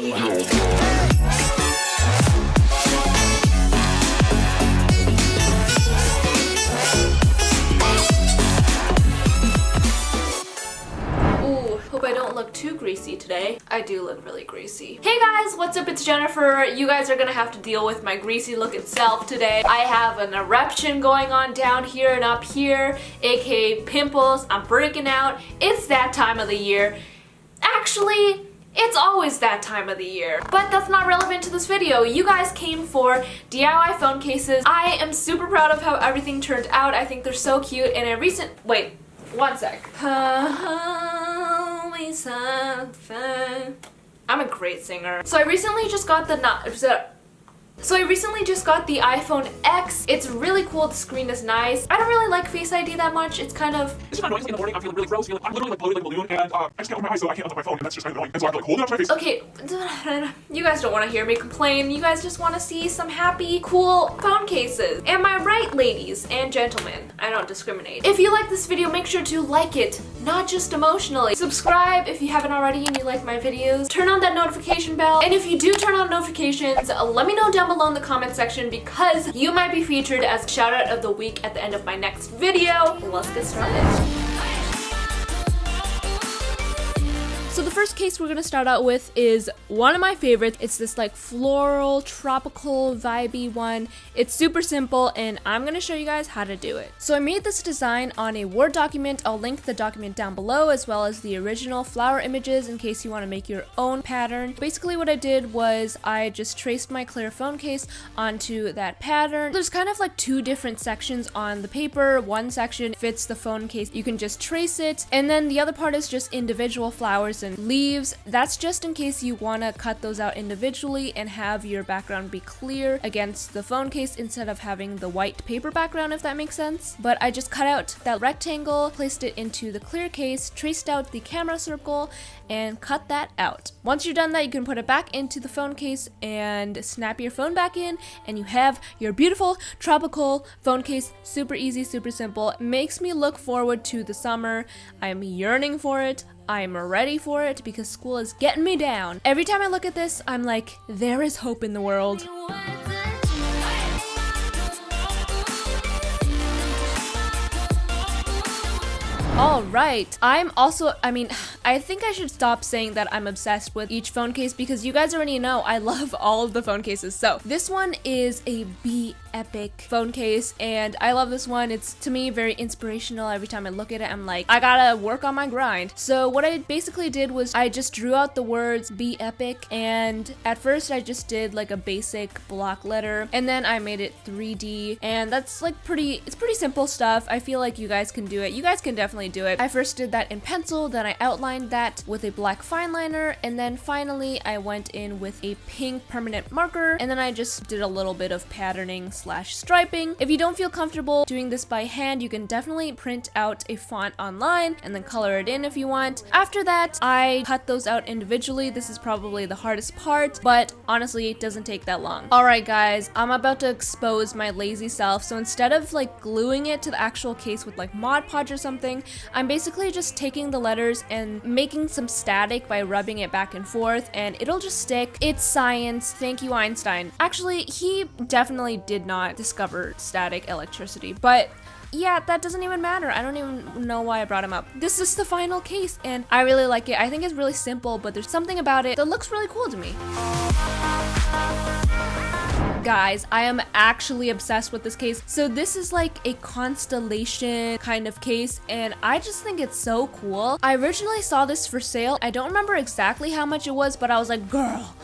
Hope I don't look too greasy today. I do look really greasy. Hey guys, what's up? It's Jennifer. You guys are gonna have to deal with my greasy look itself today. I have an eruption going on down here and up here, aka pimples. I'm breaking out. It's that time of the year. Actually, it's always that time of the year. But that's not relevant to this video. You guys came for DIY phone cases. I am super proud of how everything turned out. I think they're so cute. And wait, one sec. I'm a great singer. So I recently just got the iPhone X. It's really cool. The screen is nice. I don't really like Face ID that much. It's kind of... It's just annoying in the morning. I'm feeling really gross. I'm literally like bloated like a balloon, and I just can't open my eyes, so I can't unlock my phone, and that's just kind of annoying. And so I have to like hold it up to my face. Okay, you guys don't want to hear me complain. You guys just want to see some happy, cool phone cases. Am I right, ladies and gentlemen? I don't discriminate. If you like this video, make sure to like it, not just emotionally. Subscribe if you haven't already and you like my videos. Turn on that notification bell. And if you do turn on notifications, let me know down below in the comment section because you might be featured as shout out of the week at the end of my next video. Let's get started. So the first case we're gonna start out with is one of my favorites. It's this like floral, tropical, vibey one. It's super simple and I'm gonna show you guys how to do it. So I made this design on a Word document. I'll link the document down below as well as the original flower images in case you wanna make your own pattern. Basically what I did was I just traced my clear phone case onto that pattern. There's kind of like two different sections on the paper. One section fits the phone case. You can just trace it. And then the other part is just individual flowers and leaves. That's just in case you want to cut those out individually and have your background be clear against the phone case instead of having the white paper background, if that makes sense. But I just cut out that rectangle, placed it into the clear case, traced out the camera circle, and cut that out. Once you're done that, you can put it back into the phone case and snap your phone back in, and you have your beautiful tropical phone case. Super easy, super simple. It makes me look forward to the summer. I'm yearning for it. I'm ready for it because school is getting me down. Every time I look at this, I'm like, there is hope in the world. Alright, I think I should stop saying that I'm obsessed with each phone case because you guys already know I love all of the phone cases. So this one is a Be Epic phone case and I love this one. It's to me very inspirational. Every time I look at it, I'm like, I gotta work on my grind. So what I basically did was I just drew out the words Be Epic, and at first I just did like a basic block letter and then I made it 3D, and that's like it's pretty simple stuff. I feel like you guys can do it. You guys can definitely do it. I first did that in pencil, then I outlined that with a black fine liner, and then finally I went in with a pink permanent marker, and then I just did a little bit of patterning / striping. If you don't feel comfortable doing this by hand, you can definitely print out a font online and then color it in if you want. After that, I cut those out individually. This is probably the hardest part, but honestly, it doesn't take that long. Alright guys, I'm about to expose my lazy self. So instead of like gluing it to the actual case with like Mod Podge or something, I'm basically just taking the letters and making some static by rubbing it back and forth, and it'll just stick. It's science. Thank you, Einstein. Actually, he definitely did not discover static electricity, but yeah, that doesn't even matter. I don't even know why I brought him up. This is the final case, and I really like it. I think it's really simple, but there's something about it that looks really cool to me. Guys, I am actually obsessed with this case. So this is like a constellation kind of case, and I just think it's so cool. I originally saw this for sale. I don't remember exactly how much it was, but I was like, girl,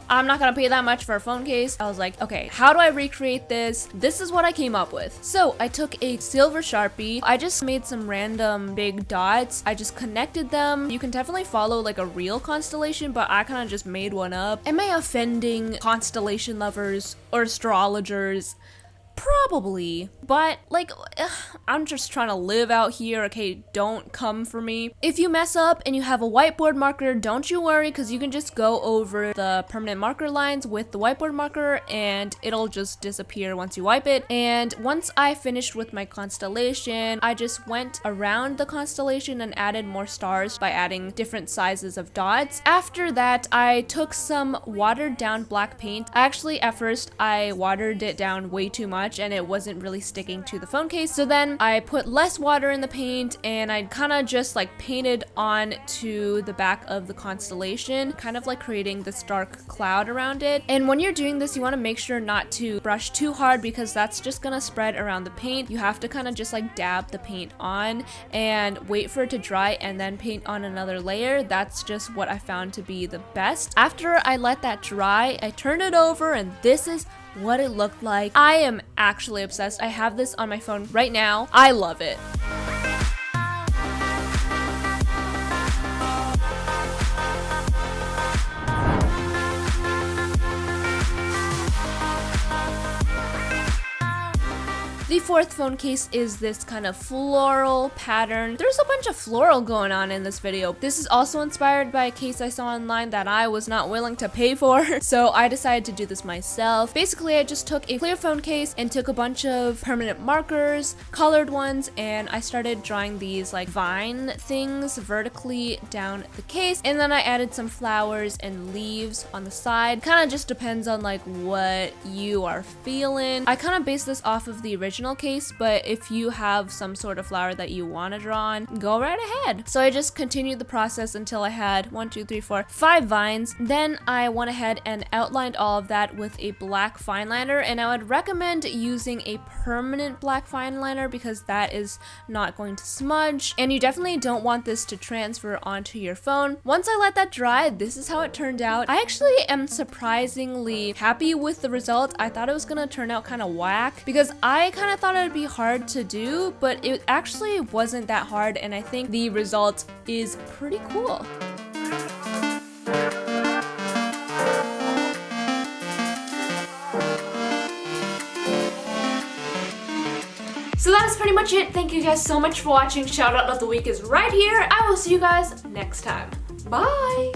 I'm not gonna pay that much for a phone case. I was like, okay, how do I recreate this? This is what I came up with. So I took a silver Sharpie. I just made some random big dots. I just connected them. You can definitely follow like a real constellation, but I kind of just made one up. Am I offending constellation lovers or astrologers? Probably, but like, I'm just trying to live out here, okay? Don't come for me. If you mess up and you have a whiteboard marker, don't you worry, because you can just go over the permanent marker lines with the whiteboard marker and it'll just disappear once you wipe it. And once I finished with my constellation, I just went around the constellation and added more stars by adding different sizes of dots. After that, I took some watered down black paint. Actually, at first, I watered it down way too much and it wasn't really sticking to the phone case. So then I put less water in the paint and I kind of just like painted on to the back of the constellation, kind of like creating this dark cloud around it. And when you're doing this, you want to make sure not to brush too hard because that's just gonna spread around the paint. You have to kind of just like dab the paint on and wait for it to dry and then paint on another layer. That's just what I found to be the best. After I let that dry, I turned it over and this is what it looked like. I am actually obsessed. I have this on my phone right now. I love it. The fourth phone case is this kind of floral pattern. There's a bunch of floral going on in this video. This is also inspired by a case I saw online that I was not willing to pay for, so I decided to do this myself. Basically, I just took a clear phone case and took a bunch of permanent markers, colored ones, and I started drawing these like vine things vertically down the case, and then I added some flowers and leaves on the side. Kind of just depends on like what you are feeling. I kind of based this off of the original case, but if you have some sort of flower that you want to draw on, go right ahead. So I just continued the process until I had 5 vines. Then I went ahead and outlined all of that with a black fine liner, and I would recommend using a permanent black fine liner because that is not going to smudge, and you definitely don't want this to transfer onto your phone. Once I let that dry, this is how it turned out. I actually am surprisingly happy with the result. I thought it was gonna turn out kind of whack because I kind of thought it would be hard to do, but it actually wasn't that hard, and I think the result is pretty cool. So that is pretty much it. Thank you guys so much for watching. Shout out of the week is right here. I will see you guys next time. Bye!